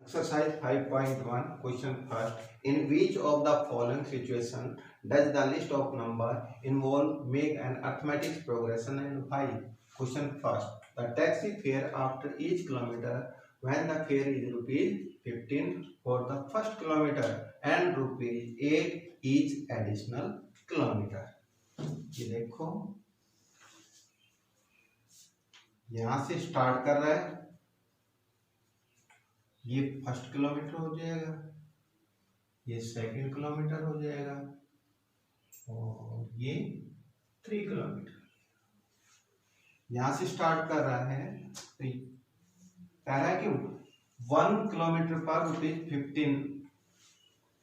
Exercise 5.1 question first. In which of the following situation does the list of number involve make an arithmetic progression and why? Question first. The taxi fare after each kilometer when the fare is rupees 15 for the first kilometer and rupees 8 each additional kilometer. ये देखो यहाँ से start कर रहा है, ये first kilometre हो जाएगा, ये सेकंड किलोमीटर हो जाएगा और ये 3 किलोमीटर। यहाँ से स्टार्ट कर रहा है तो कह रहा है कि 1 किलोमीटर पर ₹15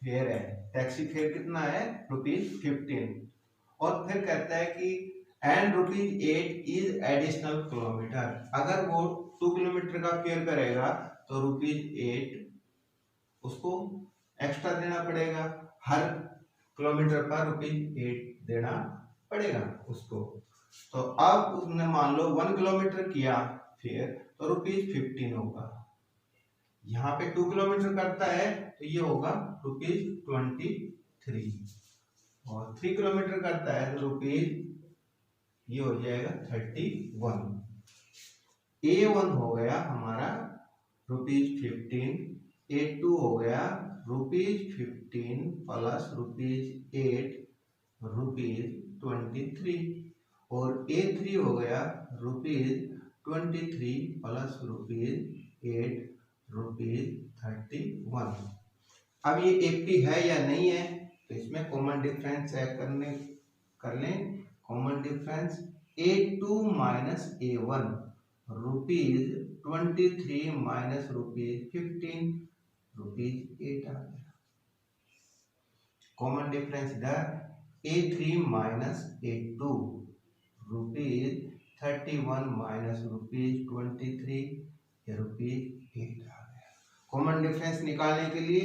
फेयर है, टैक्सी फेयर कितना है ₹15 और फिर कहता है कि एंड ₹8 इज एडिशनल किलोमीटर। अगर वो 2 किलोमीटर का फेयर करेगा तो ₹8 उसको एक्स्ट्रा देना पड़ेगा, हर किलोमीटर पर ₹8 देना पड़ेगा उसको। तो अब उसने मान लो 1 किलोमीटर किया फिर तो ₹15 होगा। यहाँ पे 2 किलोमीटर करता है तो ये होगा ₹23 और 3 किलोमीटर करता है तो ये हो जाएगा 31। A1 हो गया हमारा ₹15, A2 हो गया ₹15 प्लस ₹8 ₹23 और A3 हो गया ₹23 प्लस ₹8 ₹31। अब ये AP है या नहीं है तो इसमें कॉमन डिफरेंस चेक कर लें। Common difference A2 minus A1 ₹23 minus ₹15 ₹8 आ गया। कॉमन डिफरेंस इधर A3 माइनस A2 ₹31 माइनस ₹23 या ₹8 आ गया। कॉमन डिफरेंस निकालने के लिए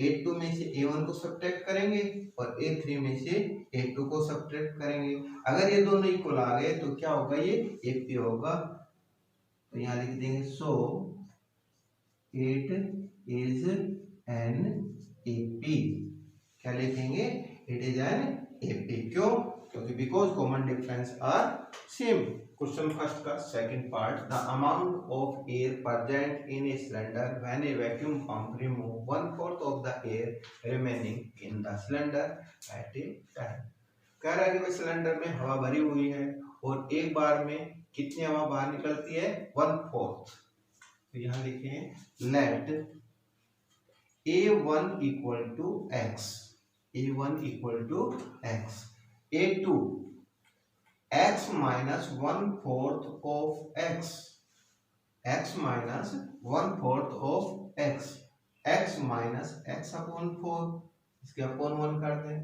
A2 में से A1 को सब्ट्रैक्ट करेंगे और A3 में से A2 को सब्ट्रैक्ट करेंगे। अगर ये दोनों इक्वल आ गए तो क्या होगा, ये AP होगा। तो यहाँ लिख देंगे so it is an AP। क्या लिखेंगे, इट इज एन AP। क्यों, क्योंकि because common difference are same. Question first का second part, the amount of air present in a cylinder when a vacuum pump remove 1/4 of the air remaining in the cylinder at a time. कह रहा है कि भाई cylinder में हवा भरी हुई है और एक बार में कितनी हवा बाहर निकलती है, 1/4। तो यहाँ लिखें let A1 equal to x, A1 equal to x, A2 x minus 1/4 of x, x minus 1/4 of x, x minus x upon 4, इसके अपॉन 1 कर दें,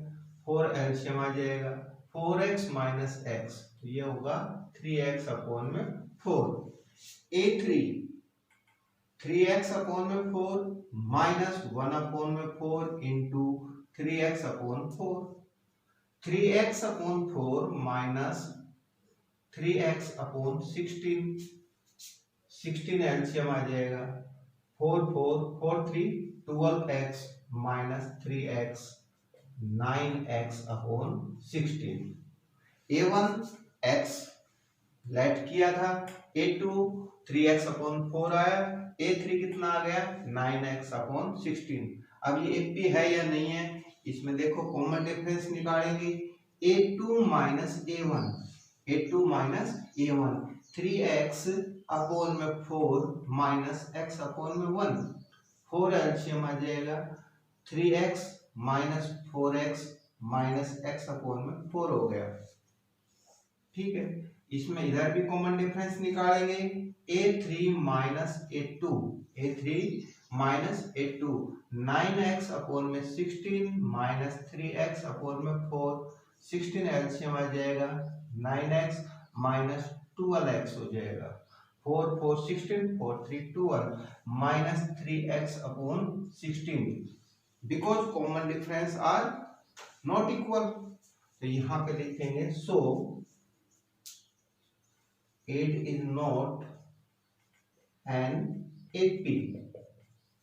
4 एलसीएम आ जाएगा, 4x माइनस x तो ये होगा 3x अपॉन में 4। A3 3x अपॉन में 4 माइनस 1 अपॉन में 4 into 3x upon 4, 3x upon 4 minus 3x upon 16 LCM आ जाएगा, 4 3 12x minus 3x 9x upon 16। A1 x late किया था, A2 3x अपॉन 4 आया, A3 कितना आ गया 9x अपॉन 16। अब ये AP है या नहीं है, इसमें देखो कॉमन डिफरेंस निकालेंगे। A2 minus A1, A2 minus A1, 3x upon में 4 माइनस x अपॉन में 1, 4 एलसीएम आ जाएगा, 3x minus 4x minus x upon में 4 हो गया। ठीक है, इसमें इधर भी कॉमन डिफरेंस निकालेंगे। A3 minus A2, A3 minus A2, 9x upon में 16 माइनस 3x अपॉन में 4, 16 एलसीएम आ जाएगा, 9x माइनस 12x हो जाएगा, 4 4 16, 4 3 12 minus 3x upon 16। Because common difference are not equal तो यहाँ पे लिखेंगे सो it is not an AP।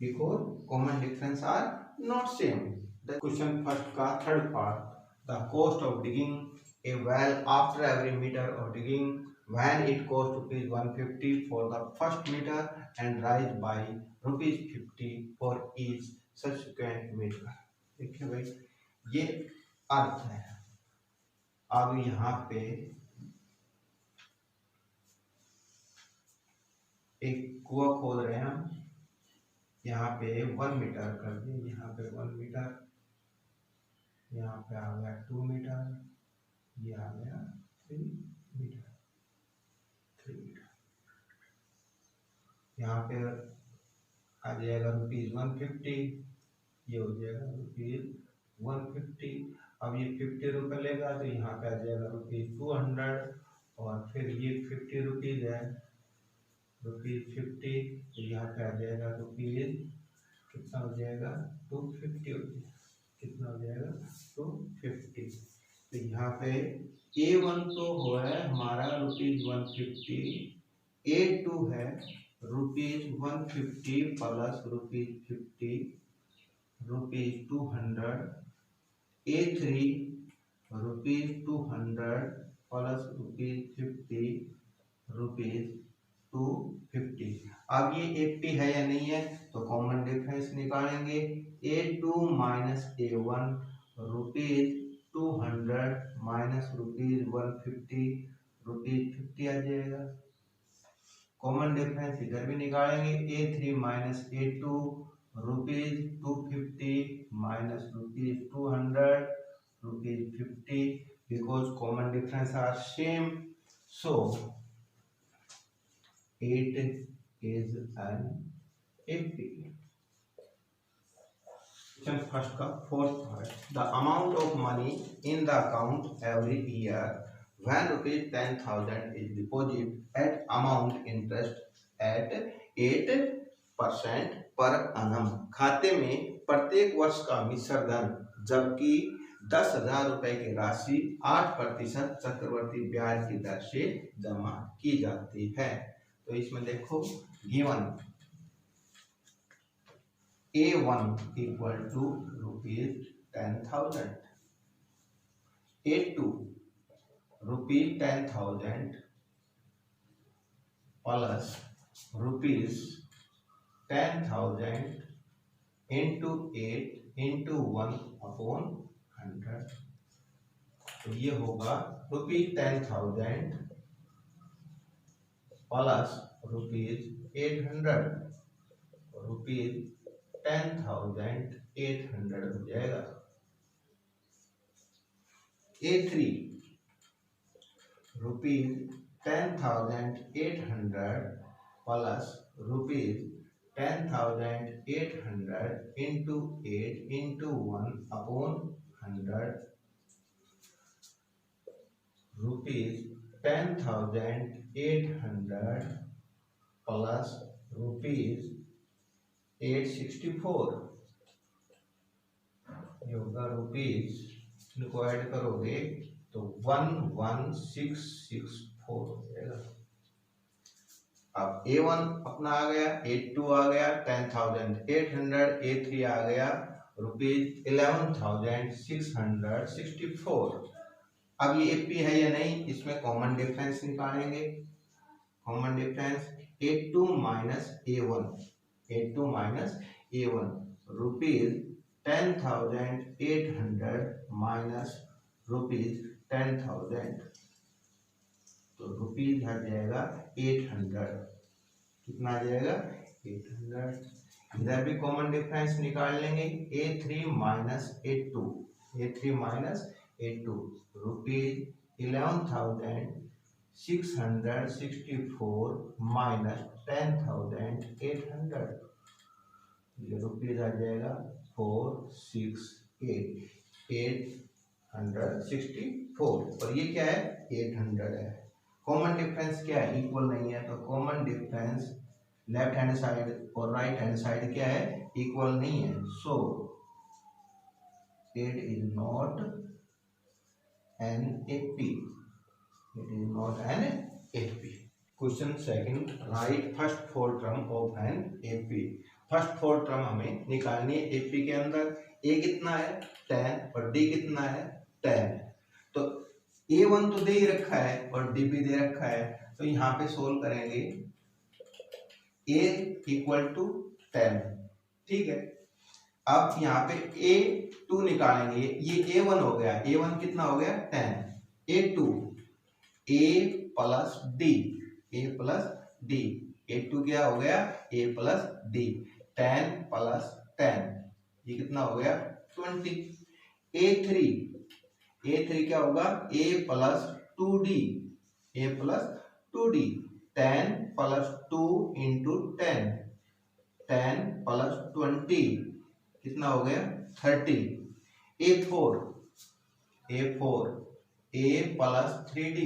because common difference are not same. The question first का third part, the cost of digging a well after every meter of digging when it cost rupees 150 for the first meter and rise by rupees 50 for each subsequent meter. देखिए भाई, ये अर्थ है। अब यहाँ पे एक कुआं खोद रहे हैं हम, यहाँ पे 1 मीटर कर दिए, यहाँ पे 1 मीटर, यहाँ पे आ गया 2 मीटर, ये आ गया 3 मीटर, 3 मीटर। यहाँ पे आ जाएगा रुपीज 150, ये हो जाएगा रुपीज 150। अब ये 50 रुपये लेगा तो यहाँ पे आ जाएगा रुपीज 200, और फिर ये 50 रुपीज है, रुपीज 50, तो यहाँ पे आ जाएगा रुपीज कितना हो जाएगा 250 हो जाएगा, कितना हो जाएगा 250। तो यहाँ पे A1 तो हो है हमारा रुपीज 150, A2 है rupees 150 plus rupees 50 rupees 200, A3 rupees 200 plus rupees 50 rupees 250। अब ये 80 है या नहीं है तो कॉमन डिफरेंस निकालेंगे। A2 minus A1 rupees 200 minus rupees 150 rupees 50 आ जाएगा। कॉमन डिफरेंस इधर भी निकालेंगे। A3 minus A2 rupees 250 minus rupees 200 rupees 50, because common difference are same, so 8 is an AP. Question first का fourth part. The amount of money in the account every year when rupees 10,000 is deposited at amount interest at 8% per annum. खाते में प्रत्येक वर्ष का मिश्र धन जबकि 10,000 रुपए की राशि 8% चक्रवर्ती ब्याज की दर से जमा की जाती है। तो इसमें देखो given A1 equal to rupees 10,000, A2 rupees 10,000 plus rupees 10,000 into 8 into 1/100। तो ये होगा रुपीज 10,000 प्लस रुपीज 800, रुपीज 10,800 हो जाएगा। A3 rupees 10,800 plus rupees 10,800 into 8 into 1/100 rupees 10,800 plus rupees 864, ये होगा रुपीज, इनको ऐड करोगे तो 11,664 हो जाएगा। अब A1 अपना आ गया, A2 आ गया 10,800, A3 आ गया रुपीज 11,664। अब ये AP है या नहीं, इसमें कॉमन डिफरेंस निकालेंगे। Common difference A2 minus A1, A2 minus A1 rupees 10,800 minus rupees 10,000, तो रुपीज आ जाएगा 800, कितना आ जाएगा 800। इधर भी कॉमन डिफरेंस निकाल लेंगे। A3 minus A2, A3 minus A2 rupees 11,664 minus 10,800, ये रुपीज आ जाएगा 864, और ये क्या है 800 है। कॉमन डिफरेंस क्या है, इक्वल नहीं है, तो common difference left hand side और राइट हैंड साइड क्या है, इक्वल नहीं है, सो it is not an AP, it is not an AP. Question second, write first four term of an AP. First four term हमें निकालनी है AP के अंदर। ए कितना है 10 और डी कितना है 10। तो A1 तो दे ही रखा है और डी भी दे रखा है, तो यहाँ पे सोल्व करेंगे A इक्वल टू 10। ठीक है, अब यहाँ पे A2 निकालेंगे। ये A1 हो गया, A1 कितना हो गया 10, A2 A plus D, A plus D, A2 क्या हो गया A प्लस डी, 10 प्लस 10 ये कितना हो गया 20। A3 क्या होगा A plus 2D, A plus 2D, 10 plus 2 into 10, 10 plus 20 कितना हो गया 30। A4 A plus 3D,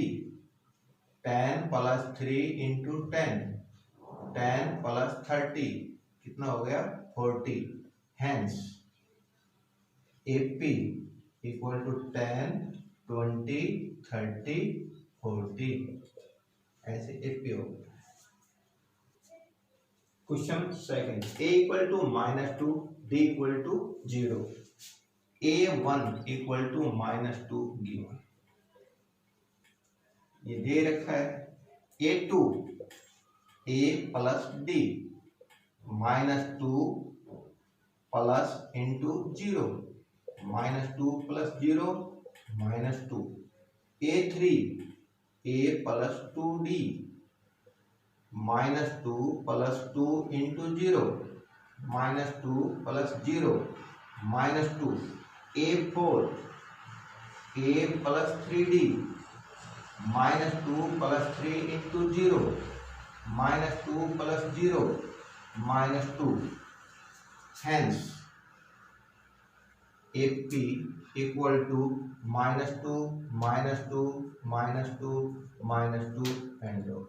10 plus 3 into 10, 10 plus 30 कितना हो गया 40। हेंस AP इक्वल टू 10, 20, 30, 40, ऐसे AP हो गया। Question second, A equal to -2, D equal to 0, A1 equal to -2 given, ये दे रखा है। A2 A plus D, -2 plus into 0, -2 plus 0 -2। A3 A plus 2D, -2 plus 2 into 0, -2 plus 0 -2। A4 A plus 3D, -2 plus 3 into 0, -2 plus 0 -2। Hence AP equal to -2 -2 -2 -2 and dot.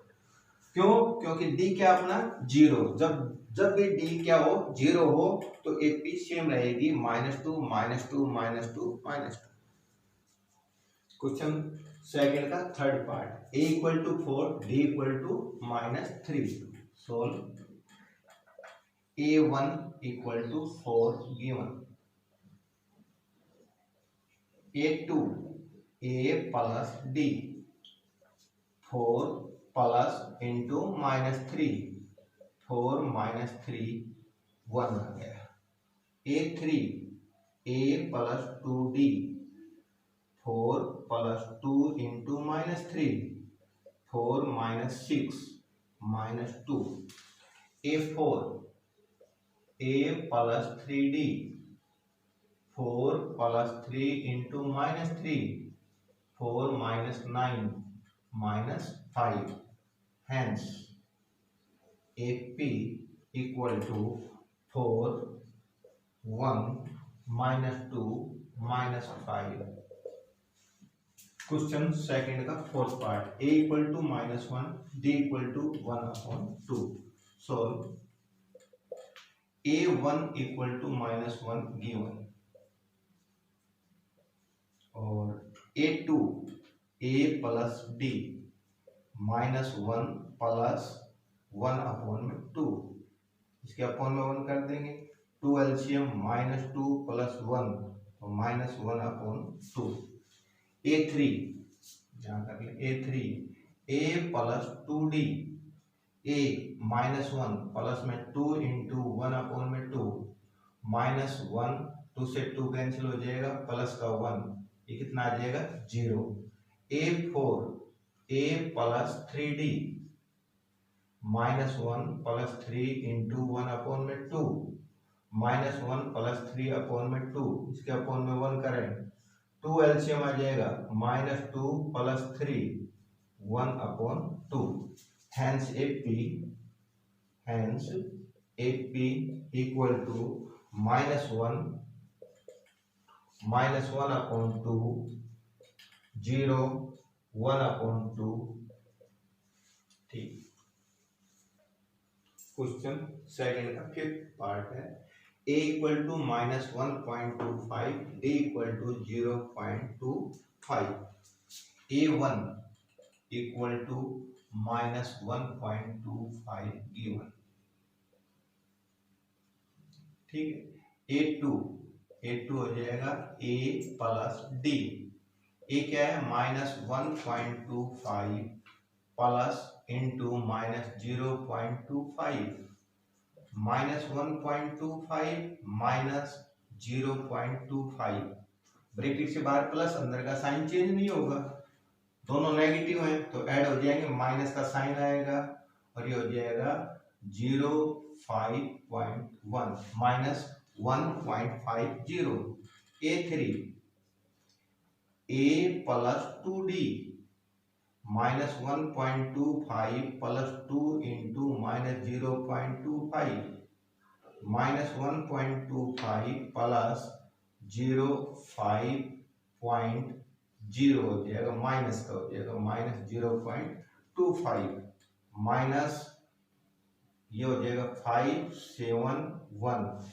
क्यों? क्योंकि D क्या अपना 0, जब भी D क्या हो 0 हो तो AP सेम रहेगी -2 -2 -2 -2। क्वेश्चन सेकंड का third part, A equal to 4, D equal to -3। Solve. A1 equal to 4 given, A2 A plus D, 4 plus into -3, 4 -3 1 आ गया। A3 A plus 2D, 4 plus 2 into -3, 4 -6 -2। A4 A plus 3D, 4 plus 3 into -3, 4 -9 -5। Hence AP equal to 4 1 -2 -5। Question second का fourth part, A equal to -1, D equal to 1/2। Solve. A1 equal to -1 given, और A2 A plus D, -1 plus 1/2, इसके upon में 1 कर देंगे। 2 LCM -2 plus 1 तो -1/2। A3 यहाँ कर ले, A3 A plus 2D, A -1 plus में 2 इंटू 1/2, -1 2 से 2 कैंसिल हो जाएगा, प्लस का 1 ये कितना आ जाएगा 0। A4 A plus 3D, -1 plus 3 into 1/2, -1 plus 3/2, इसके अपॉन में 1 करें, 2 एलसीएम आ जाएगा, -2 plus 3 1/2। Hence AP equal to -1 -1/2 0 1/2। ठीक। क्वेश्चन सेकंड का फिफ्थ पार्ट है, A equal to -1.25, D equal to 0.25। A1 equal to -1.25 given, ठीक है। A2 हो जाएगा A प्लस डी। ए क्या है -1.25 प्लस इंटू -0.25, -1.25 -0.25, ब्रैकेट से बाहर प्लस, अंदर का साइन चेंज नहीं होगा, दोनों नेगेटिव हैं तो ऐड हो जाएंगे, माइनस का साइन आएगा और ये हो जाएगा 0.5 -1.50। A3 A plus 2D -1.25 plus 2 into -0.25, -1.25 plus 0.5 हो जाएगा, माइनस का हो जाएगा -0.25 माइनस ये हो जाएगा 571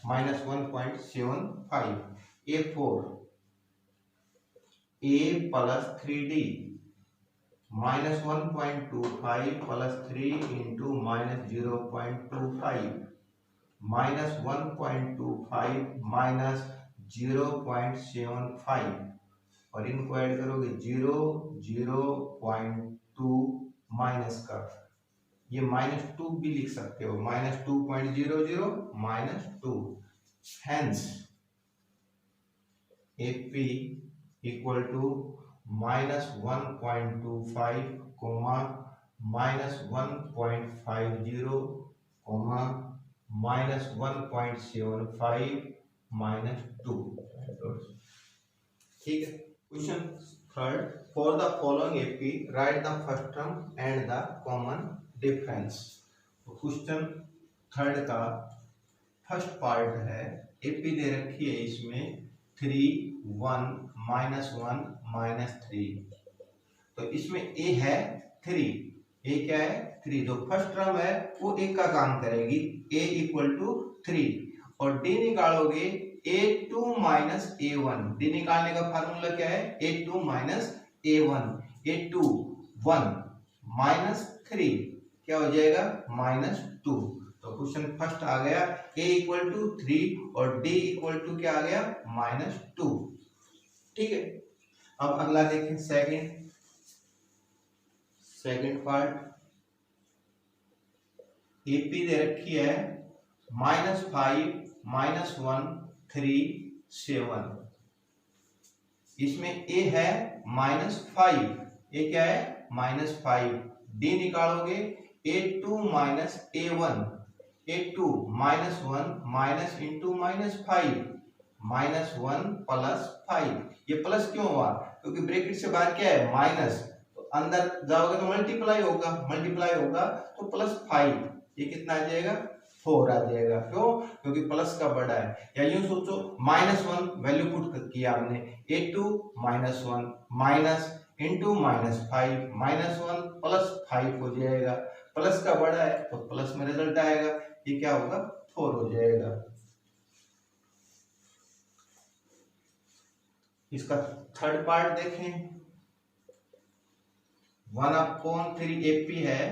-1.75। A4 A plus 3D -1.25 plus 3 into -0.25, -1.25 -0.75 और इनको ऐड करोगे 0.2 माइनस का, ये -2 भी लिख सकते हो, -2.00 -2। Hence AP equal to -1.25 -1.50 -1.75 -2। ठीक है। Question third, for the following AP write the first term and the common difference. Question third का फर्स्ट पार्ट है, AP दे रखी है इसमें 3 1 -1 -3, तो इसमें A है 3, A क्या है 3, जो फर्स्ट टर्म है वो A का काम करेगी, A इक्वल टू 3 और D निकालोगे A2 -A1, D निकालने का फार्मूला क्या है A2 -A1, A2 1 -3 क्या हो जाएगा -2। तो क्वेश्चन फर्स्ट आ गया A इक्वल टू 3 और D इक्वल टू क्या आ गया -2। ठीक है। अब अगला देखें सेकंड पार्ट, AP दे रखी है -5 -1 3 7, इसमें A है -5, A क्या है -5, D निकालोगे A2 -A1, A2 -1 minus into -5 -1 plus 5, ये प्लस क्यों हुआ क्योंकि ब्रैकेट से बाहर क्या है माइनस, तो अंदर जाओगे तो मल्टीप्लाई होगा तो +5, ये कितना आ जाएगा 4 आ जाएगा। क्यों क्योंकि प्लस का बड़ा है, या यूं सोचो -1 वैल्यू पुट किया हमने, A2 -1 माइनस इंटू -5 -1 +5 हो जाएगा, प्लस का बड़ा है तो प्लस में रिजल्ट आएगा, ये क्या होगा 4 हो जाएगा। इसका थर्ड पार्ट देखें, 1/3 AP है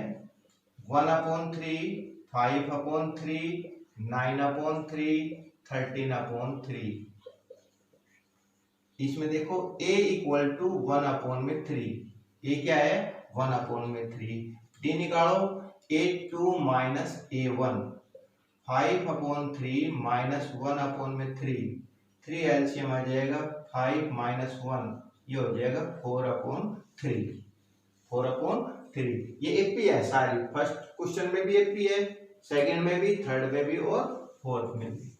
1/3 5/3 9/3 13/3, इसमें देखो A इक्वल टू 1/3, A क्या है 1/3, D निकालो A2 -A1 5/3 -1/3, 3 एलसीएम आ जाएगा 5 -1, ये हो जाएगा 4/3, ये AP है सारी, फर्स्ट क्वेश्चन में भी AP है, सेकंड में भी, थर्ड में भी और फोर्थ में भी।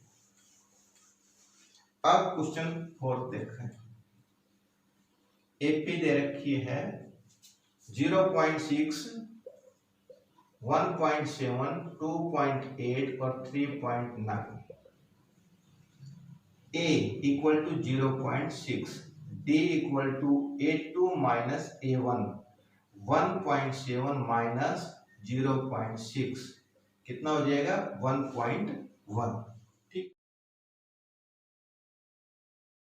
अब क्वेश्चन फोर्थ देखें, AP दे रखी है 0.6 1.7 2.8 और 3.9, A equal to 0.6, D equal to A2 -A1 1.7 minus 0.6 कितना हो जाएगा 1.1।